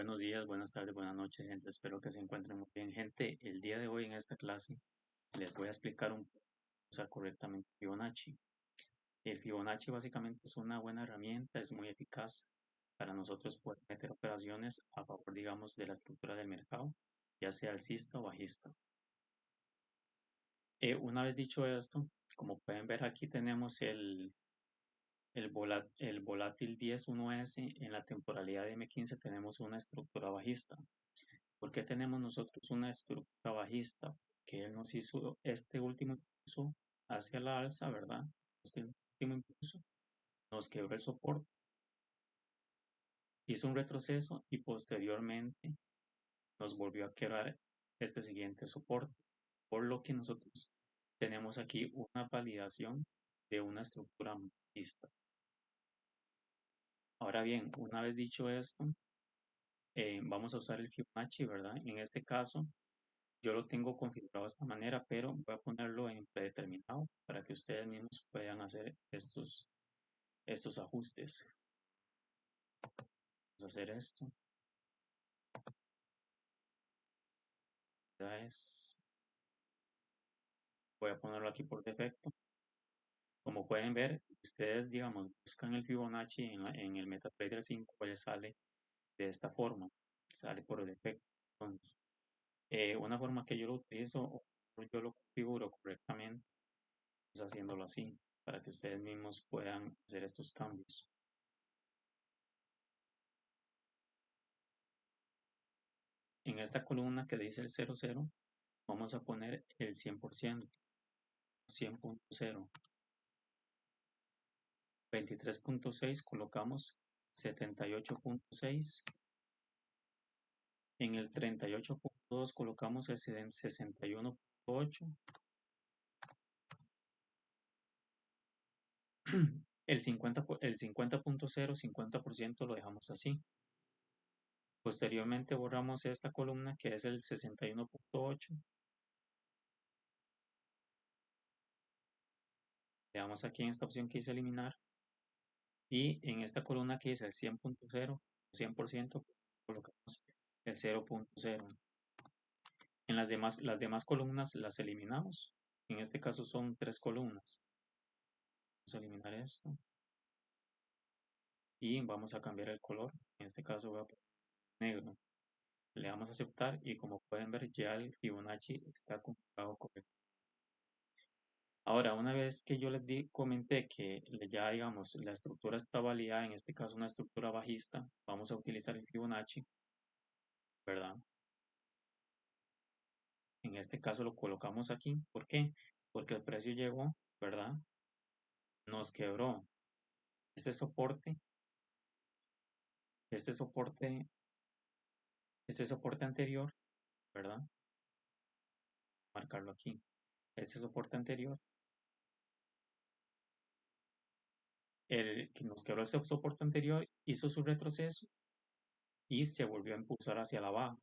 Buenos días, buenas tardes, buenas noches, gente. Espero que se encuentren muy bien, gente. El día de hoy en esta clase les voy a explicar un poco cómo usar correctamente Fibonacci. El Fibonacci básicamente es una buena herramienta, es muy eficaz para nosotros poder meter operaciones a favor, digamos, de la estructura del mercado, ya sea alcista o bajista. Una vez dicho esto, como pueden ver aquí tenemos el volátil 10-1S en la temporalidad de M15 tenemos una estructura bajista. ¿Por qué tenemos nosotros una estructura bajista? Que él nos hizo este último impulso hacia la alza, ¿verdad? Este último impulso nos quebró el soporte, hizo un retroceso y posteriormente nos volvió a quebrar este siguiente soporte. Por lo que nosotros tenemos aquí una validación de una estructura bajista. Ahora bien, una vez dicho esto, vamos a usar el Fibonacci, ¿verdad? En este caso, yo lo tengo configurado de esta manera, pero voy a ponerlo en predeterminado para que ustedes mismos puedan hacer estos ajustes. Vamos a hacer esto. Voy a ponerlo aquí por defecto. Como pueden ver, ustedes, digamos, buscan el Fibonacci en el MetaTrader 5, pues sale de esta forma, sale por defecto. Entonces, una forma que yo lo utilizo o yo lo configuro correctamente es haciéndolo así, para que ustedes mismos puedan hacer estos cambios. En esta columna que dice el 00, vamos a poner el 100%, 100.0. 23.6 colocamos 78.6. En el 38.2 colocamos el 61.8. El 50.0, 50% lo dejamos así. Posteriormente borramos esta columna que es el 61.8. Le damos aquí en esta opción que dice eliminar. Y en esta columna que dice el 100.0, 100%, colocamos el 0.0. En las demás columnas las eliminamos. En este caso son 3 columnas. Vamos a eliminar esto. Y vamos a cambiar el color. En este caso voy a poner negro. Le damos a aceptar y como pueden ver ya el Fibonacci está configurado correcto. Ahora, una vez que yo comenté que ya digamos la estructura está validada, en este caso una estructura bajista, vamos a utilizar el Fibonacci, ¿verdad? En este caso lo colocamos aquí. ¿Por qué? Porque el precio llegó, ¿verdad? Nos quebró este soporte, este soporte, este soporte anterior, ¿verdad? Marcarlo aquí. Este soporte anterior, el que nos quebró ese soporte anterior, hizo su retroceso y se volvió a impulsar hacia la baja.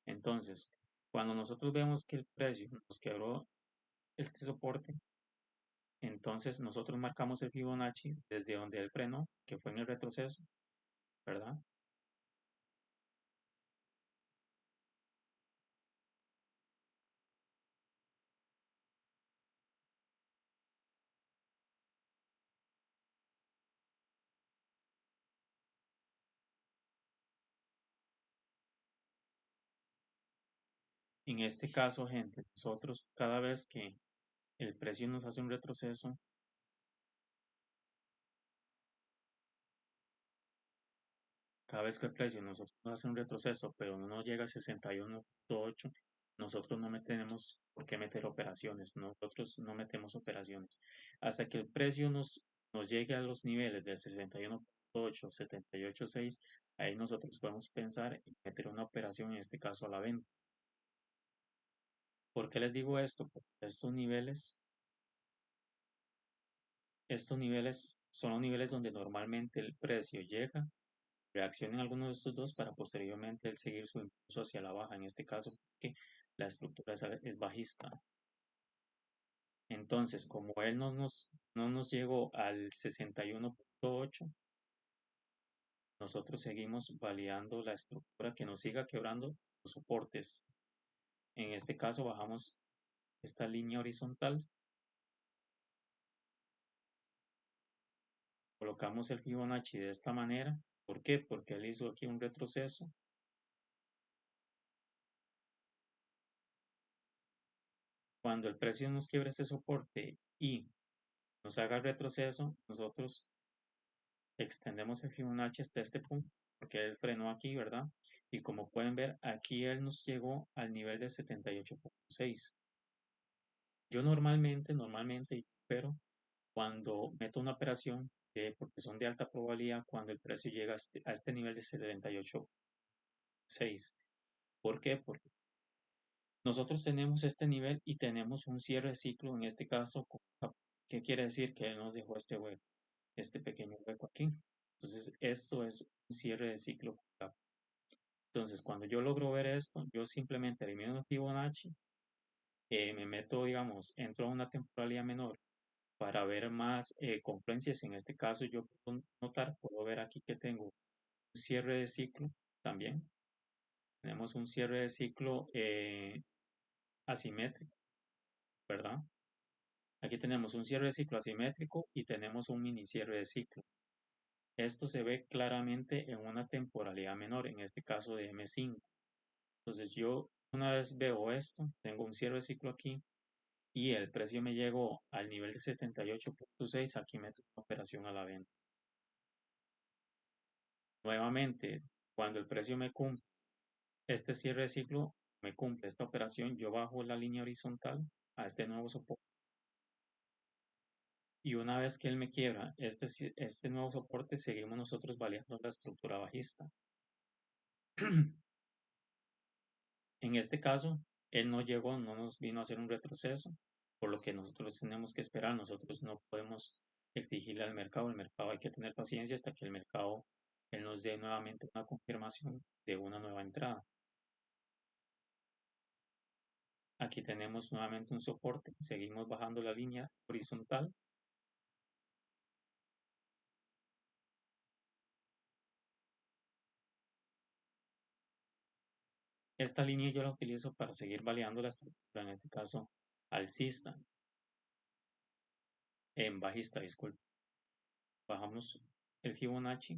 Entonces, cuando nosotros vemos que el precio nos quebró este soporte, entonces nosotros marcamos el Fibonacci desde donde él frenó, que fue en el retroceso, ¿verdad? En este caso, gente, nosotros cada vez que el precio nos hace un retroceso, cada vez que el precio nosotros nos hace un retroceso, pero no nos llega a 61.8, nosotros no tenemos por qué meter operaciones, nosotros no metemos operaciones. Hasta que el precio nos llegue a los niveles del 61.8, 78.6, ahí nosotros podemos pensar en meter una operación, en este caso a la venta. ¿Por qué les digo esto? Porque estos niveles son los niveles donde normalmente el precio llega, reacciona en alguno de estos dos para posteriormente el seguir su impulso hacia la baja, en este caso porque la estructura es bajista. Entonces, como él no nos llegó al 61.8, nosotros seguimos validando la estructura que nos siga quebrando los soportes. En este caso bajamos esta línea horizontal, colocamos el Fibonacci de esta manera. ¿Por qué? Porque él hizo aquí un retroceso. Cuando el precio nos quiebre este soporte y nos haga el retroceso, nosotros extendemos el Fibonacci hasta este punto, porque él frenó aquí, ¿verdad? Y como pueden ver, aquí él nos llegó al nivel de 78.6. Yo normalmente, pero cuando meto una operación, porque son de alta probabilidad, cuando el precio llega a este nivel de 78.6. ¿Por qué? Porque nosotros tenemos este nivel y tenemos un cierre de ciclo, en este caso, ¿qué quiere decir? Que él nos dejó este hueco, este pequeño hueco aquí. Entonces, esto es un cierre de ciclo. Entonces, cuando yo logro ver esto, yo simplemente elimino el Fibonacci, me meto, digamos, entro a una temporalidad menor para ver más confluencias. En este caso, yo puedo notar, puedo ver aquí que tengo un cierre de ciclo también. Tenemos un cierre de ciclo asimétrico, ¿verdad? Aquí tenemos un cierre de ciclo asimétrico y tenemos un mini cierre de ciclo. Esto se ve claramente en una temporalidad menor, en este caso de M5. Entonces yo una vez veo esto, tengo un cierre de ciclo aquí y el precio me llegó al nivel de 78.6, aquí meto una operación a la venta. Nuevamente, cuando el precio me cumple este cierre de ciclo, me cumple esta operación, yo bajo la línea horizontal a este nuevo soporte. Y una vez que él me quiebra este nuevo soporte, seguimos nosotros validando la estructura bajista. En este caso, él no llegó, no nos vino a hacer un retroceso, por lo que nosotros tenemos que esperar. Nosotros no podemos exigirle al mercado. El mercado hay que tener paciencia hasta que el mercado él nos dé nuevamente una confirmación de una nueva entrada. Aquí tenemos nuevamente un soporte. Seguimos bajando la línea horizontal. Esta línea yo la utilizo para seguir validando la estructura, en este caso alcista, en bajista, disculpe. Bajamos el Fibonacci.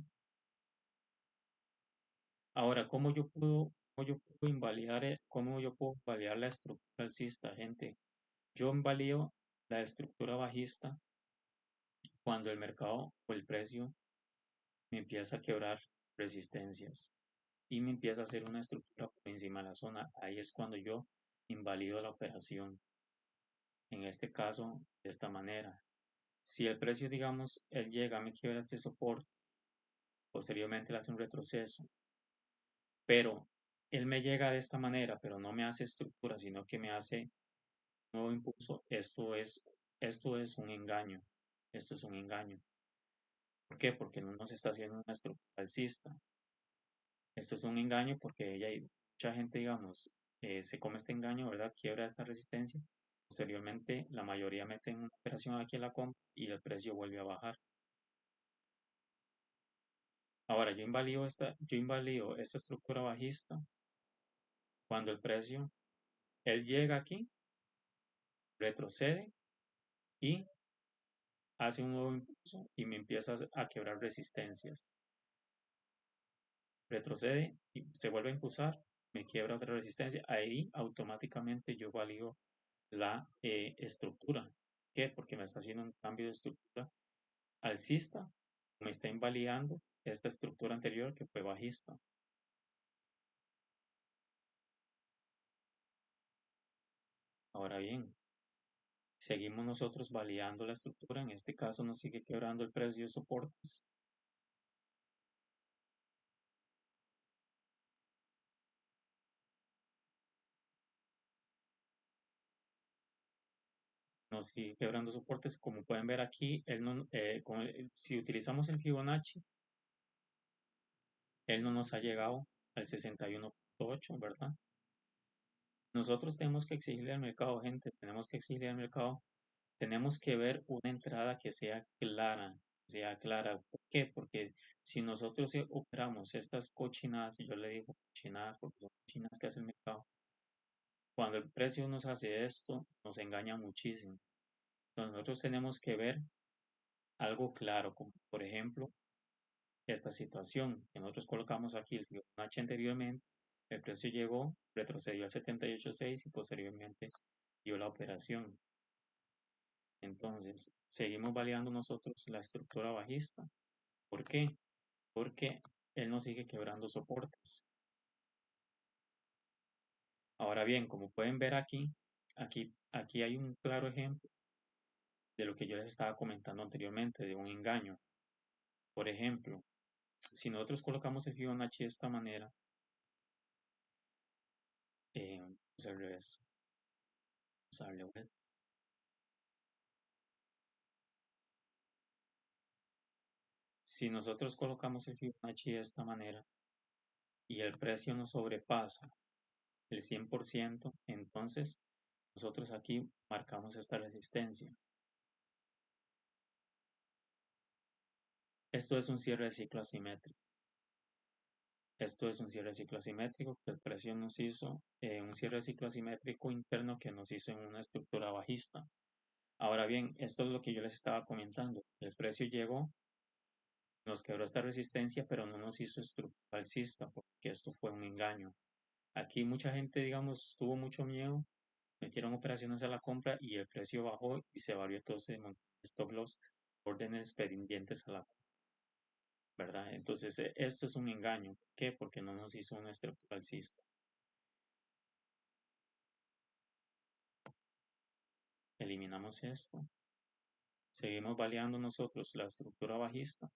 Ahora, cómo yo puedo validar la estructura alcista, gente? Yo invalido la estructura bajista cuando el mercado o el precio me empieza a quebrar resistencias y me empieza a hacer una estructura por encima de la zona. Ahí es cuando yo invalido la operación. En este caso, de esta manera. Si el precio, digamos, él llega, me quiebra este soporte, posteriormente le hace un retroceso, pero él me llega de esta manera, pero no me hace estructura, sino que me hace nuevo impulso, esto es un engaño. Esto es un engaño. ¿Por qué? Porque no nos está haciendo una estructura alcista. Esto es un engaño porque mucha gente, digamos, se come este engaño, ¿verdad? Quiebra esta resistencia. Posteriormente, la mayoría meten una operación aquí en la compra y el precio vuelve a bajar. Ahora, yo invalido esta estructura bajista cuando el precio, él llega aquí, retrocede y hace un nuevo impulso y me empieza a quebrar resistencias. Retrocede y se vuelve a impulsar, me quiebra otra resistencia. Ahí automáticamente yo valido la estructura. ¿Qué? Porque me está haciendo un cambio de estructura alcista, me está invalidando esta estructura anterior que fue bajista. Ahora bien, seguimos nosotros validando la estructura, en este caso nos sigue quebrando el precio de soportes, nos sigue quebrando soportes, como pueden ver aquí, él no, si utilizamos el Fibonacci, él no nos ha llegado al 61.8, ¿verdad? Nosotros tenemos que exigirle al mercado, gente, tenemos que exigirle al mercado, tenemos que ver una entrada que sea clara, sea clara. ¿Por qué? Porque si nosotros operamos estas cochinadas, y yo le digo cochinadas porque son cochinadas que hace el mercado, cuando el precio nos hace esto, nos engaña muchísimo. Entonces nosotros tenemos que ver algo claro, como por ejemplo esta situación que nosotros colocamos aquí, el Fibonacci anteriormente, el precio llegó, retrocedió a 78.6 y posteriormente dio la operación. Entonces, seguimos validando nosotros la estructura bajista. ¿Por qué? Porque él nos sigue quebrando soportes. Ahora bien, como pueden ver aquí hay un claro ejemplo de lo que yo les estaba comentando anteriormente, de un engaño. Por ejemplo, si nosotros colocamos el Fibonacci de esta manera, pues al revés, vamos a darle vuelta. Si nosotros colocamos el Fibonacci de esta manera y el precio nos sobrepasa el 100%, entonces nosotros aquí marcamos esta resistencia. Esto es un cierre de ciclo asimétrico. Esto es un cierre de ciclo asimétrico que el precio nos hizo, un cierre de ciclo asimétrico interno que nos hizo en una estructura bajista. Ahora bien, esto es lo que yo les estaba comentando. El precio llegó, nos quebró esta resistencia, pero no nos hizo estructura alcista porque esto fue un engaño. Aquí mucha gente, digamos, tuvo mucho miedo, metieron operaciones a la compra y el precio bajó y se valió entonces de stop loss, órdenes pendientes a la compra, ¿verdad? Entonces, esto es un engaño. ¿Por qué? Porque no nos hizo una estructura alcista. Eliminamos esto. Seguimos validando nosotros la estructura bajista.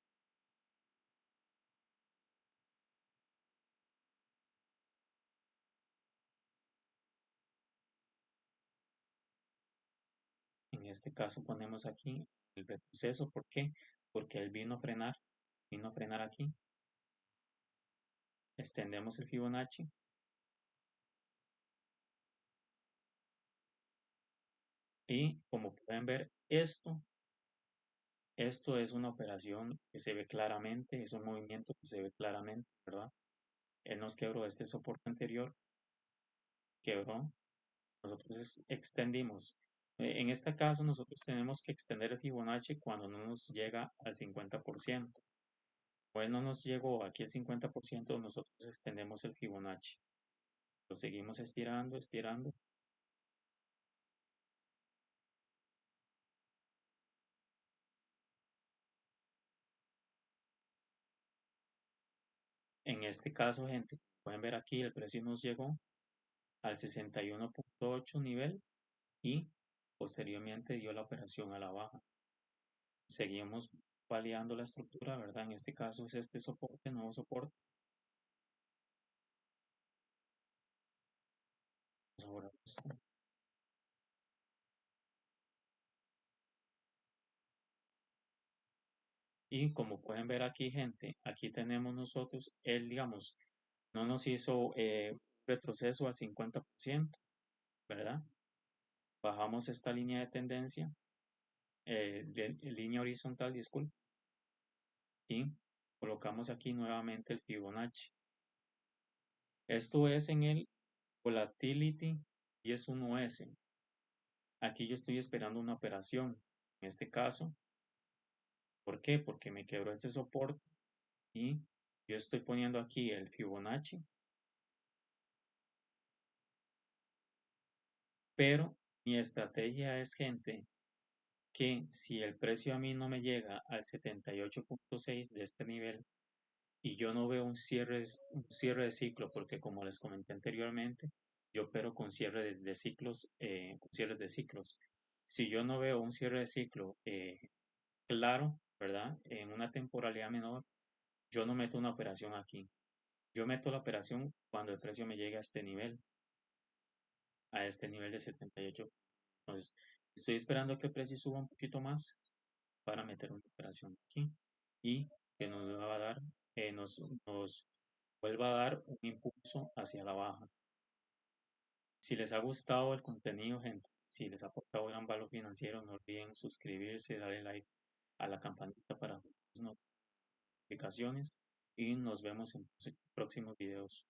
En este caso ponemos aquí el retroceso. ¿Por qué? Porque él vino a frenar aquí. Extendemos el Fibonacci y como pueden ver, esto es una operación que se ve claramente, es un movimiento que se ve claramente, ¿verdad? Él nos quebró este soporte anterior, quebró, nosotros extendimos. En este caso, nosotros tenemos que extender el Fibonacci cuando no nos llega al 50%. Pues no nos llegó aquí el 50%, nosotros extendemos el Fibonacci. Lo seguimos estirando, estirando. En este caso, gente, pueden ver aquí, el precio nos llegó al 61.8 nivel y posteriormente dio la operación a la baja. Seguimos validando la estructura, ¿verdad? En este caso es este soporte, nuevo soporte. Ahora esto. Y como pueden ver aquí, gente, aquí tenemos nosotros, él, digamos, no nos hizo retroceso al 50%, ¿verdad? Bajamos esta línea de tendencia, línea horizontal, disculpe, y colocamos aquí nuevamente el Fibonacci. Esto es en el Volatility 10.1S. Aquí yo estoy esperando una operación. En este caso, ¿por qué? Porque me quebró este soporte y yo estoy poniendo aquí el Fibonacci, pero mi estrategia es, gente, que si el precio a mí no me llega al 78.6 de este nivel y yo no veo un cierre de ciclo, porque como les comenté anteriormente, yo opero con cierre de ciclos, con cierres de ciclos. Si yo no veo un cierre de ciclo claro, ¿verdad? En una temporalidad menor, yo no meto una operación aquí. Yo meto la operación cuando el precio me llegue a este nivel de 78. Entonces, estoy esperando que el precio suba un poquito más para meter una operación aquí y que nos va a dar, nos vuelva a dar un impulso hacia la baja. Si les ha gustado el contenido, gente, si les ha aportado gran valor financiero, no olviden suscribirse, darle like a la campanita para las notificaciones y nos vemos en próximos videos.